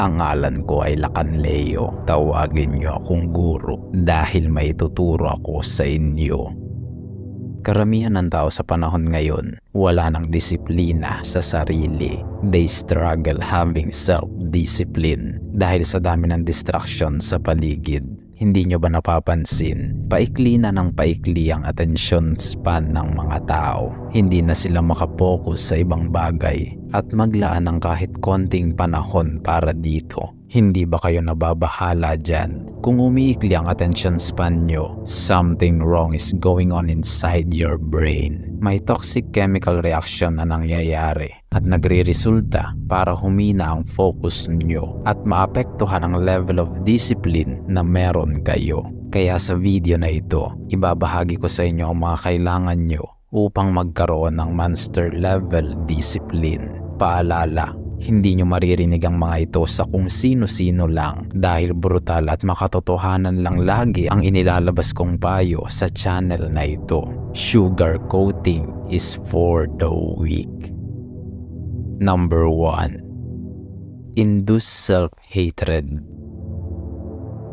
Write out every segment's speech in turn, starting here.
Ang ngalan ko ay Lacan Leo. Tawagin niyo akong guro dahil may tuturo ako sa inyo. Karamihan ng tao sa panahon ngayon, wala ng disiplina sa sarili. They struggle having self-discipline dahil sa dami ng distraction sa paligid. Hindi nyo ba napapansin? Paikli na ng paikli ang attention span ng mga tao. Hindi na sila makapokus sa ibang bagay at maglaan ng kahit konting panahon para dito. Hindi ba kayo nababahala dyan? Kung umiikli ang attention span nyo, something wrong is going on inside your brain. May toxic chemical reaction na nangyayari at nagre-resulta para humina ang focus nyo at maapektuhan ang level of discipline na meron kayo. Kaya sa video na ito, ibabahagi ko sa inyo ang mga kailangan nyo upang magkaroon ng monster level discipline. Paalala, hindi nyo maririnig ang mga ito sa kung sino-sino lang dahil brutal at makatotohanan lang lagi ang inilalabas kong payo sa channel na ito. Sugar coating is for the weak. Number 1. Induce self-hatred.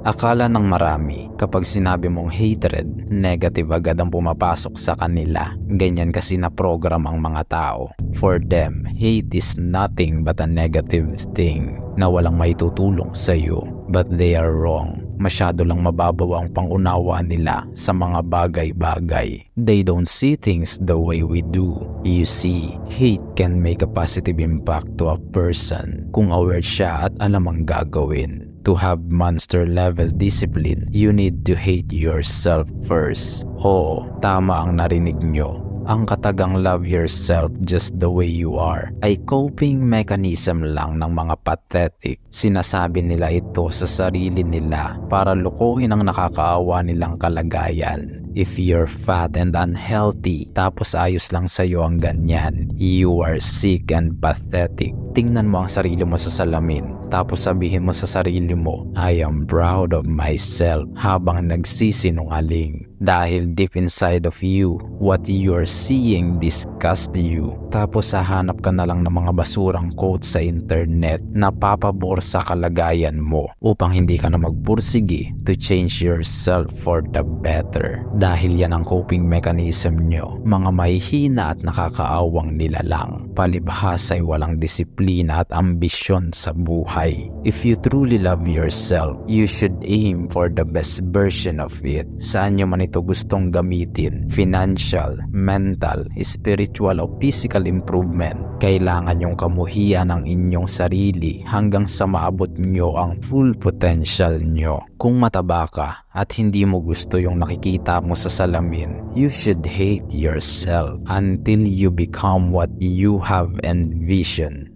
Akala ng marami, kapag sinabi mong hatred, negative agad ang pumapasok sa kanila. Ganyan kasi na program ang mga tao. For them, hate is nothing but a negative thing na walang maitutulong sa iyo. But they are wrong. Masyado lang mababaw ang pangunawa nila sa mga bagay-bagay. They don't see things the way we do. You see, hate can make a positive impact to a person kung aware siya at alam ang gagawin. To have monster level discipline, you need to hate yourself first. Oo, tama ang narinig nyo. Ang katagang love yourself just the way you are ay coping mechanism lang ng mga pathetic. Sinasabi nila ito sa sarili nila para lukuhin ang nakakaawa nilang kalagayan. If you're fat and unhealthy, tapos ayos lang sa'yo ang ganyan, you are sick and pathetic. Tingnan mo ang sarili mo sa salamin, tapos sabihin mo sa sarili mo, I am proud of myself, habang nagsisinungaling. Dahil deep inside of you, what you're seeing disgusts you. Tapos hahanap ka na lang ng mga basurang quotes sa internet na papabor sa kalagayan mo upang hindi ka na magpursigi to change yourself for the better. Dahil yan ang coping mechanism nyo, mga mahihina at nakakaawang nilalang. Palibhas ay walang disiplina at ambisyon sa buhay. If you truly love yourself, you should aim for the best version of it. Saan nyo man ito gustong gamitin, financial, mental, spiritual o physical improvement, kailangan nyong kamuhian ang inyong sarili hanggang sa maabot nyo ang full potential nyo. Kung mataba ka at hindi mo gusto yung nakikita mo sa salamin, you should hate yourself until you become what you have envisioned.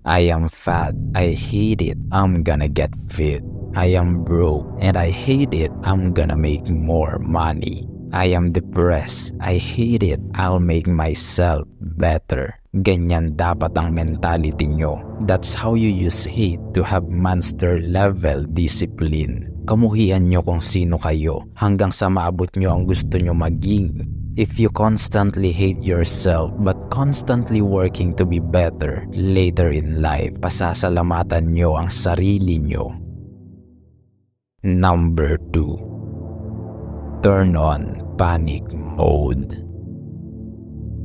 I am fat, I hate it, I'm gonna get fit. I am broke and I hate it, I'm gonna make more money. I am depressed, I hate it, I'll make myself better. Ganyan dapat ang mentality nyo. That's how you use hate to have monster level discipline. Kamuhian nyo kung sino kayo hanggang sa maabot nyo ang gusto nyo maging. If you constantly hate yourself but constantly working to be better, later in life, pasasalamatan nyo ang sarili nyo. Number 2. Turn on panic mode.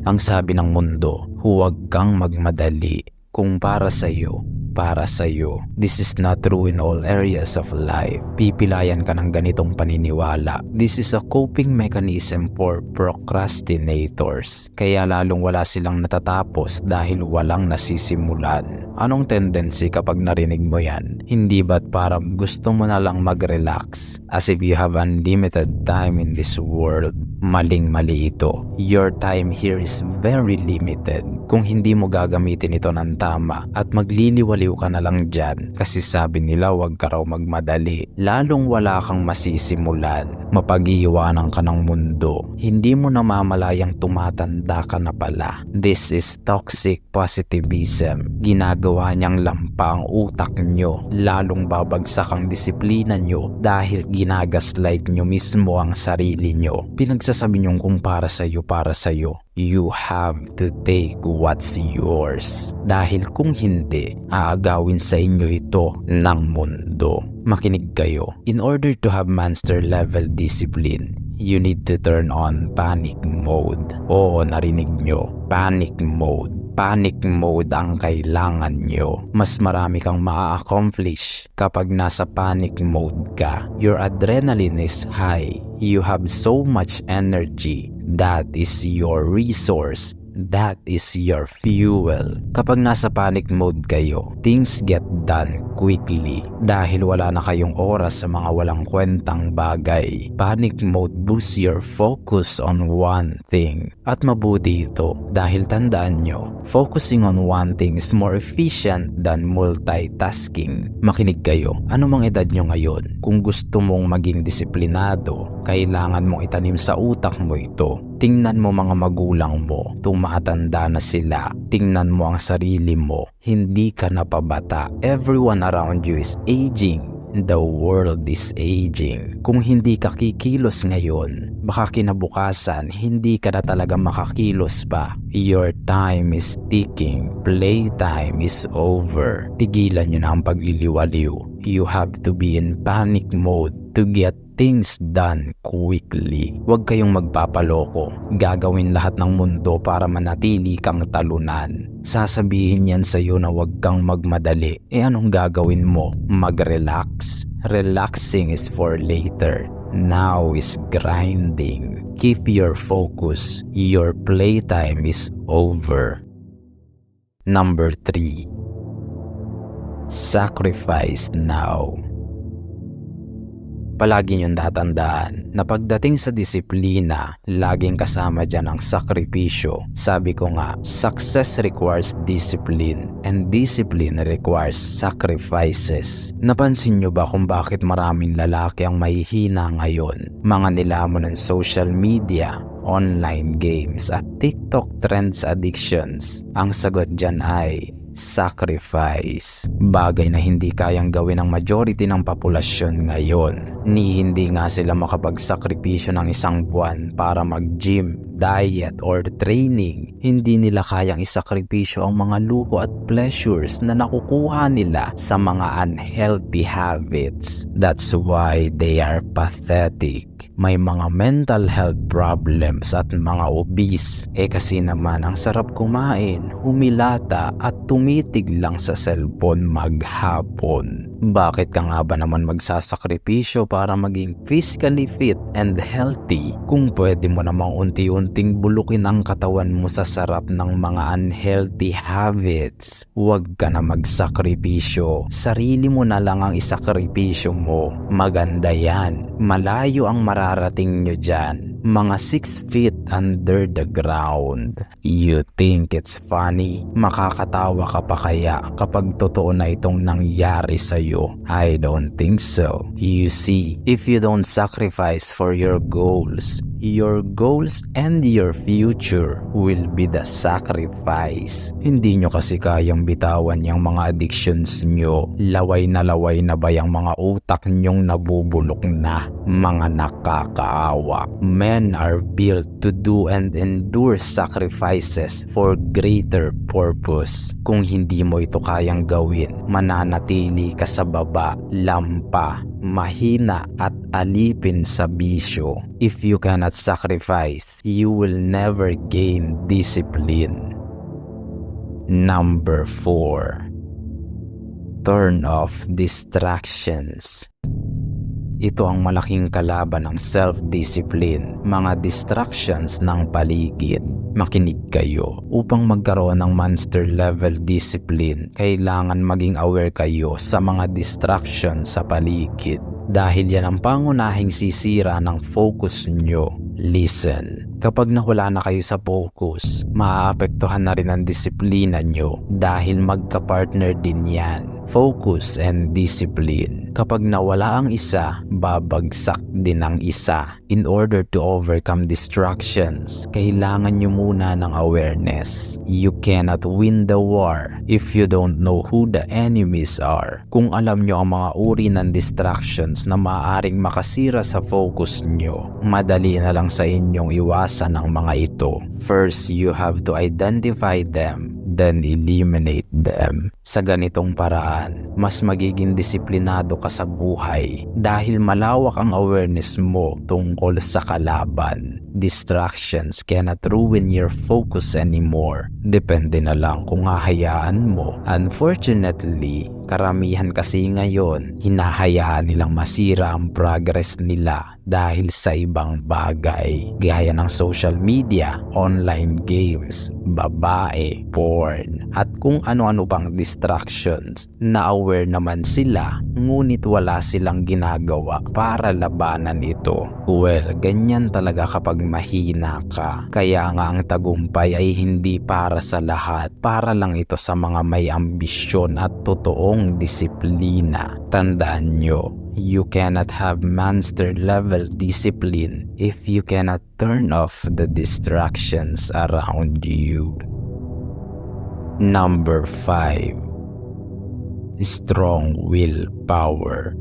Ang sabi ng mundo, huwag kang magmadali. Kung para sa'yo, para sa'yo. This is not true in all areas of life. Pipilayan ka ng ganitong paniniwala. This is a coping mechanism for procrastinators. Kaya lalong wala silang natatapos dahil walang nasisimulan. Anong tendency kapag narinig mo yan? Hindi ba't parang gusto mo na lang mag-relax? As if you have unlimited time in this world. Maling-mali ito. Your time here is very limited. Kung hindi mo gagamitin ito ng tama at magliliwaliw ka na lang dyan kasi sabi nila wag ka raw magmadali, lalong wala kang masisimulan. Mapag-iiwanan ka ng mundo. Hindi mo namamalayang tumatanda ka na pala. This is toxic positivism. Ginagawa ginagawa niyang lampa ang utak nyo, lalong babagsak ang disiplina nyo dahil ginagaslight nyo mismo ang sarili nyo. Pinagsasabi nyo kung para sa'yo, para sa'yo. You have to take what's yours. Dahil kung hindi, aagawin sa inyo ito ng mundo. Makinig kayo. In order to have monster level discipline, you need to turn on panic mode. Oo, narinig nyo. Panic mode. Panic mode ang kailangan nyo. Mas marami kang maa-accomplish kapag nasa panic mode ka. Your adrenaline is high. You have so much energy. That is your resource. That is your fuel. Kapag nasa panic mode kayo, things get done quickly dahil wala na kayong oras sa mga walang kwentang bagay. Panic mode boosts your focus on one thing. At mabuti ito dahil tandaan nyo, focusing on one thing is more efficient than multitasking. Makinig kayo, anumang edad nyo ngayon, kung gusto mong maging disiplinado, kailangan mong itanim sa utak mo ito. Tingnan mo mga magulang mo, tumatanda na sila. Tingnan mo ang sarili mo, hindi ka na pabata. Everyone around you is aging. The world is aging. Kung hindi ka kikilos ngayon, baka kinabukasan hindi ka na talaga makakilos pa. Your time is ticking. Playtime is over. Tigilan nyo na ang pagliliwaliw. You have to be in panic mode to get things done quickly. Huwag kayong magpapaloko. Gagawin lahat ng mundo para manatili kang talunan. Sasabihin yan sa'yo na huwag kang magmadali. Anong gagawin mo? Mag-relax? Relaxing is for later. Now is grinding. Keep your focus. Your playtime is over. Number 3. Sacrifice now. Palagi niyong tatandaan na pagdating sa disiplina, laging kasama dyan ang sakripisyo. Sabi ko nga, success requires discipline and discipline requires sacrifices. Napansin niyo ba kung bakit maraming lalaki ang mahihina ngayon? Mga nilamon ng social media, online games at TikTok trends addictions. Ang sagot dyan ay sacrifice. Bagay na hindi kayang gawin ng majority ng populasyon ngayon. Hindi nga sila makapagsakripisyo ng isang buwan para mag-gym, diet, or training. Hindi nila kayang isakripisyo ang mga luho at pleasures na nakukuha nila sa mga unhealthy habits. That's why they are pathetic. May mga mental health problems at mga obese. Kasi naman ang sarap kumain, humilata at tumitig lang sa cellphone maghapon. Bakit ka nga ba naman magsasakripisyo para maging physically fit and healthy kung pwede mo namang unti-unting bulukin ang katawan mo sa sarap ng mga unhealthy habits? Huwag ka na magsakripisyo. Sarili mo na lang ang isakripisyo mo. Maganda yan. Malayo ang mararating nyo dyan. Mga 6 feet under the ground. You think it's funny? Makakatawa ka pa kaya kapag totoo na itong nangyari sa'yo? I don't think so. You see, if you don't sacrifice for your goals and your future will be the sacrifice. Hindi nyo kasi kayang bitawan yung mga addictions nyo. Laway na ba yung mga utak nyong nabubulok na? Mga nakakaawa. Men are built to do and endure sacrifices for greater purpose. Kung hindi mo ito kayang gawin, mananatili ka sa baba, lampa, mahina at alipin sa bisyo. If you cannot sacrifice, you will never gain discipline. Number 4. Turn off distractions. Ito ang malaking kalaban ng self-discipline, mga distractions ng paligid. Makinig kayo. Upang magkaroon ng monster level discipline, kailangan maging aware kayo sa mga distractions sa paligid. Dahil yan ang pangunahing sisira ng focus nyo. Listen, kapag nawala na kayo sa focus, maaapektuhan na rin ang disiplina nyo dahil magka-partner din yan. focus and discipline. Kapag nawala ang isa, babagsak din ang isa. In order to overcome distractions, kailangan nyo muna ng awareness. You cannot win the war if you don't know who the enemies are. Kung alam nyo ang mga uri ng distractions na maaaring makasira sa focus nyo, madali na lang sa inyong iwasan ang mga ito. First, you have to identify them, then eliminate them. Sa ganitong paraan, mas magiging disiplinado ka sa buhay dahil malawak ang awareness mo tungkol sa kalaban. Distractions cannot ruin your focus anymore. Depende na lang kung hahayaan mo. Unfortunately, karamihan kasi ngayon, hinahayaan nilang masira ang progress nila dahil sa ibang bagay gaya ng social media, online games, babae, porn, at kung ano-ano pang distractions na aware naman sila ngunit wala silang ginagawa para labanan ito. Well, ganyan talaga kapag mahina ka. Kaya nga ang tagumpay ay hindi para sa lahat. Para lang ito sa mga may ambisyon at totoong disiplina. Tandaan nyo, you cannot have monster level discipline if you cannot turn off the distractions around you. Number 5. Strong willpower.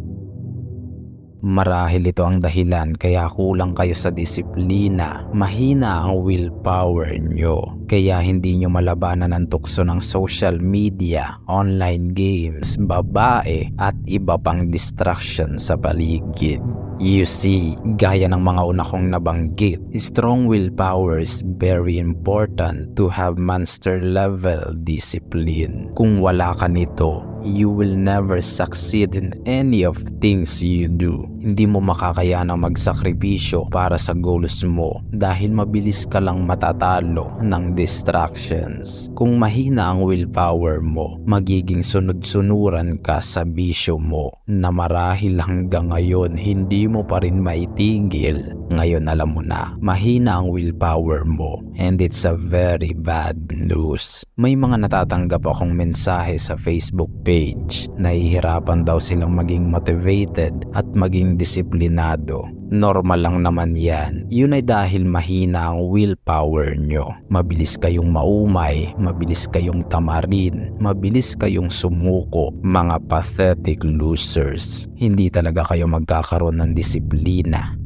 Marahil ito ang dahilan kaya kulang kayo sa disiplina. Mahina ang willpower nyo. Kaya hindi nyo malabanan ang tukso ng social media, online games, babae at iba pang distraction sa paligid. You see, gaya ng mga una kong nabanggit, strong willpower is very important to have monster level discipline. Kung wala ka nito, you will never succeed in any of things you do. Hindi mo makakayanang magsakripisyo para sa goals mo dahil mabilis ka lang matatalo ng distractions. Kung mahina ang willpower mo, magiging sunod-sunuran ka sa bisyo mo na marahil hanggang ngayon hindi mo pa rin maitigil. Ngayon alam mo na, mahina ang willpower mo and it's a very bad news. May mga natatanggap akong mensahe sa Facebook page. Nahihirapan daw silang maging motivated at maging disiplinado. Normal lang naman yan. Yun ay dahil mahina ang willpower nyo. Mabilis kayong maumay, mabilis kayong tamarin, mabilis kayong sumuko, mga pathetic losers. Hindi talaga kayo magkakaroon ng disiplina.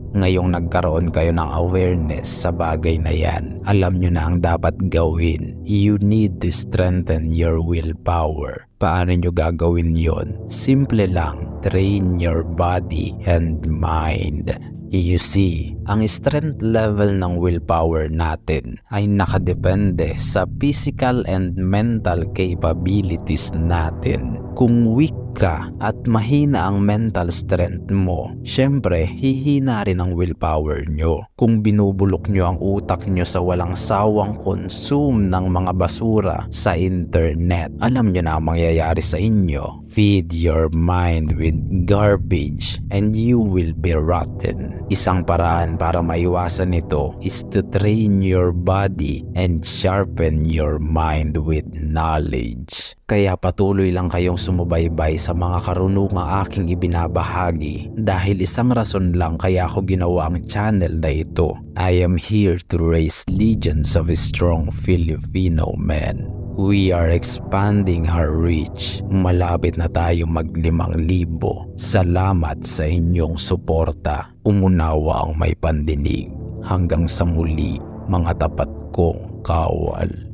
Ngayong nagkaroon kayo ng awareness sa bagay na yan, alam nyo na ang dapat gawin. You need to strengthen your willpower. Paano nyo gagawin yon? Simple lang, train your body and mind. You see, ang strength level ng willpower natin ay nakadepende sa physical and mental capabilities natin. Kung weak ka at mahina ang mental strength mo, syempre hihina rin ang willpower nyo. Kung binubulok nyo ang utak nyo sa walang sawang consume ng mga basura sa internet, alam nyo na ang mangyayari sa inyo. Feed your mind with garbage and you will be rotten. Isang paraan para maiwasan ito is to train your body and sharpen your mind with knowledge. Kaya patuloy lang kayong sumubaybay sa mga karunungang aking ibinabahagi dahil isang rason lang kaya ako ginawa ang channel na ito. I am here to raise legions of strong Filipino men. We are expanding our reach. Malapit na tayo mag-5,000. Salamat sa inyong suporta. Umunawa ang may pandinig. Hanggang sa muli, mga tapat kong kawal.